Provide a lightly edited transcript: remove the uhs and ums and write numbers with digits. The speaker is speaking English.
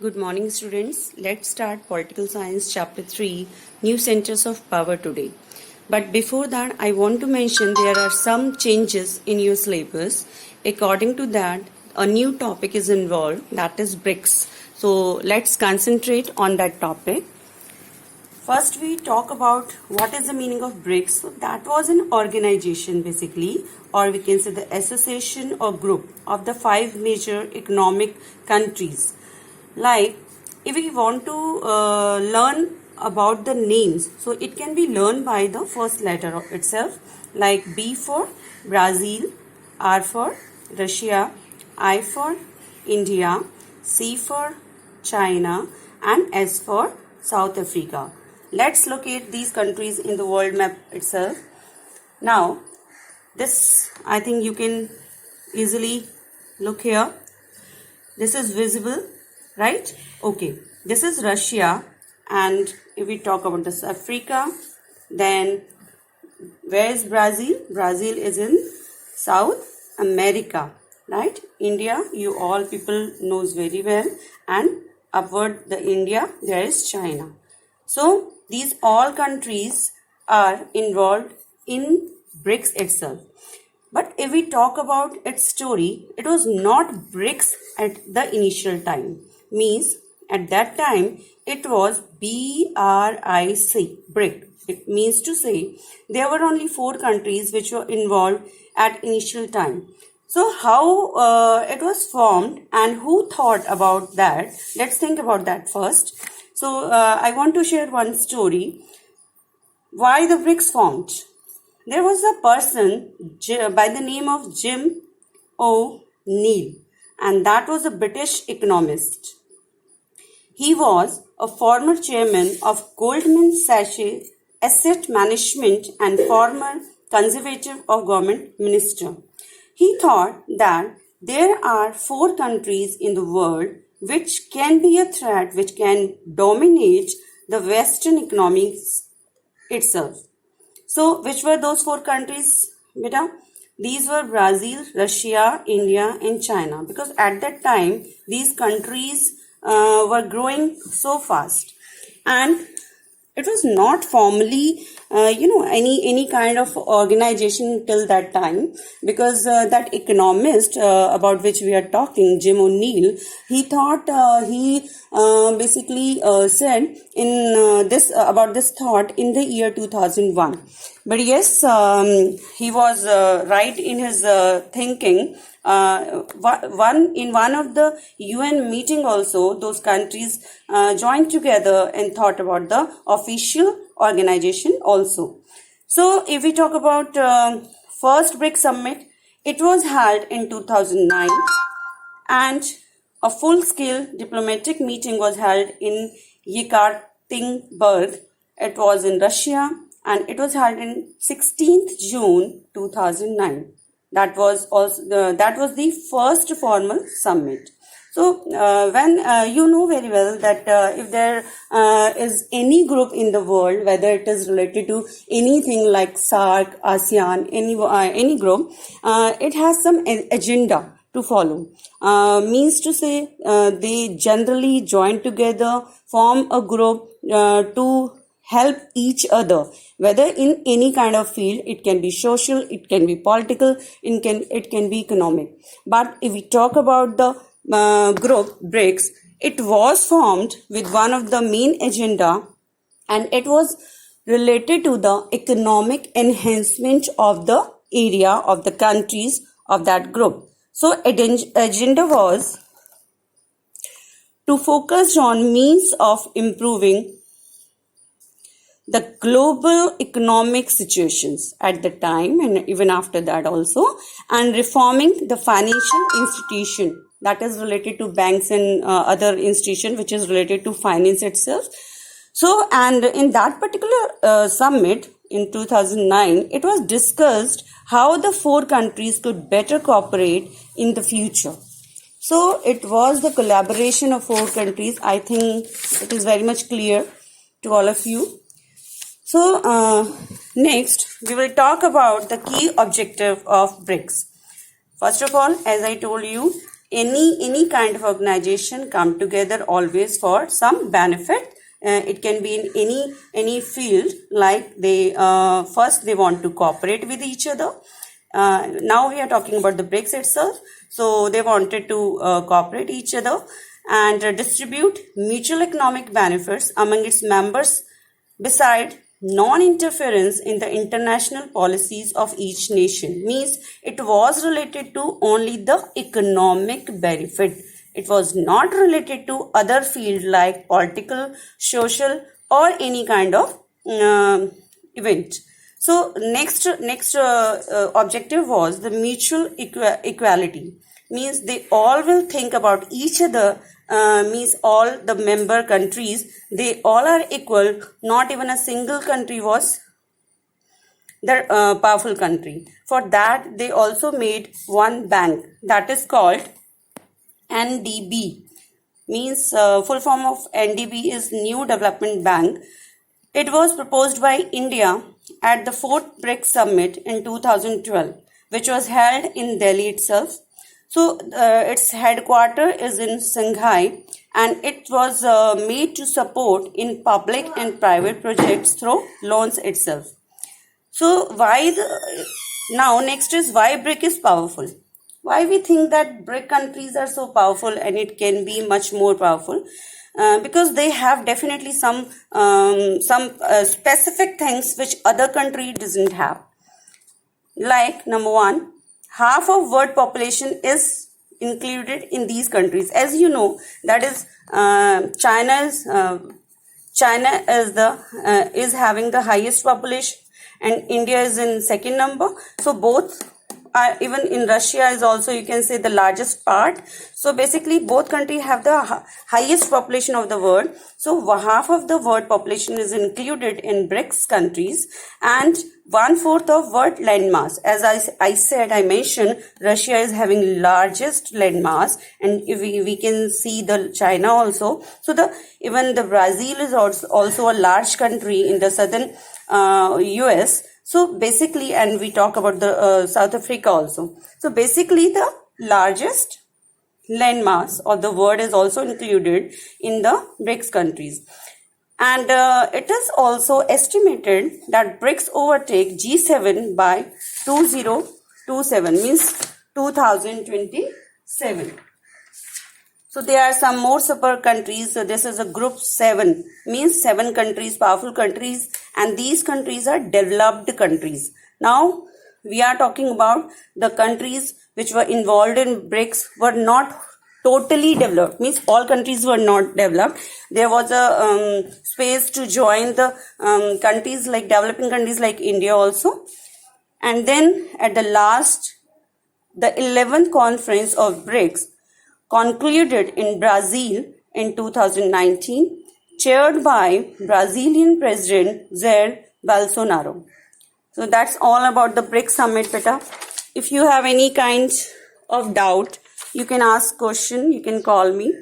Good morning, students. Let's start Political Science Chapter 3, New Centers of Power today. But before that, I want to mention there are some changes in your syllabus. According to that, a new topic is involved, that is BRICS. So let's concentrate on that topic. First, we talk about what is the meaning of BRICS. So that was an organization basically, or we can say the association or group of the 5 major economic countries. Like if we want to learn about the names, so it can be learned by the first letter of itself, like B for Brazil, R for Russia, I for India, C for China, and S for South Africa. Let's locate these countries in the world map itself. Now this, I think you can easily look here. This is visible, right? Okay, this is Russia, and if we talk about this Africa, then where is Brazil? Brazil is in South America, right? India, you all people knows very well, and upward the India, there is China. So these all countries are involved in BRICS itself. But if we talk about its story, it was not BRICS at the initial time. Means at that time it was BRIC, BRIC. It means to say there were only 4 countries which were involved at initial time. So how it was formed and who thought about that? Let's think about that first. So I want to share one story. Why the BRICS formed? There was a person by the name of Jim O'Neill, and that was a British economist. He was a former chairman of Goldman Sachs Asset Management and former conservative of government minister. He thought that there are 4 countries in the world which can be a threat, which can dominate the Western economics itself. So, which were those 4 countries, beta? These were Brazil, Russia, India, and China. Because at that time, these countries were growing so fast, and it was not formally, any kind of organization till that time, because that economist about which we are talking, Jim O'Neill, he thought he basically said in this about this thought in the year 2001. But yes, he was right in his thinking. In one of the UN meeting also, those countries joined together and thought about the official organization also. So if we talk about first BRICS summit, it was held in 2009, and a full-scale diplomatic meeting was held in Yekaterinburg. It was in Russia, and it was held in 16th June 2009. That was the first formal summit. So when you know very well that if there is any group in the world, whether it is related to anything like SAARC, ASEAN, any group, it has some agenda to follow. Means to say they generally join together, form a group to help each other, whether in any kind of field. It can be social, it can be political, it can be economic. But if we talk about the group BRICS, it was formed with one of the main agenda, and it was related to the economic enhancement of the area of the countries of that group. So agenda was to focus on means of improving the global economic situations at the time and even after that also, and reforming the financial institution that is related to banks and other institution which is related to finance itself. So, and in that particular summit in 2009, it was discussed how the 4 countries could better cooperate in the future. So it was the collaboration of 4 countries. I think it is very much clear to all of you. So next we will talk about the key objective of BRICS. First of all, as I told you, any kind of organization come together always for some benefit. It can be in any field, like they first they want to cooperate with each other. Now we are talking about the BRICS itself. So they wanted to cooperate each other and distribute mutual economic benefits among its members, beside non-interference in the international policies of each nation. Means it was related to only the economic benefit. It was not related to other field like political, social, or any kind of event. So next objective was the mutual equality. Means they all will think about each other. Means all the member countries, they all are equal. Not even a single country was the powerful country. For that, they also made one bank that is called NDB. Means full form of NDB is New Development Bank. It was proposed by India at the 4th BRICS Summit in 2012, which was held in Delhi itself. So its headquarters is in Shanghai, and it was made to support in public and private projects through loans itself. So now next is why BRIC is powerful. Why we think that BRIC countries are so powerful and it can be much more powerful? Because they have definitely some specific things which other country doesn't have. Like number one, half of world population is included in these countries. As you know, that is China is having the highest population, and India is in second number. So both are, even in Russia is also, you can say, the largest part. So basically both countries have the highest population of the world. So half of the world population is included in BRICS countries, and 1/4 of world landmass. As I mentioned, Russia is having largest landmass, and if we can see the China also. So even the Brazil is also a large country in the southern US. So basically, and we talk about the South Africa also. So basically the largest landmass of the world is also included in the BRICS countries. And it is also estimated that BRICS overtake G7 by 2027, means 2027. So there are some more super countries. So this is a group 7, means 7 countries, powerful countries, and these countries are developed countries. Now we are talking about the countries which were involved in BRICS were not totally developed, means all countries were not developed. There was a space to join the countries like developing countries like India also. And then at the last, the 11th conference of BRICS concluded in Brazil in 2019, chaired by Brazilian President Jair Bolsonaro. So that's all about the BRICS summit, beta. If you have any kind of doubt, you can ask question, you can call me.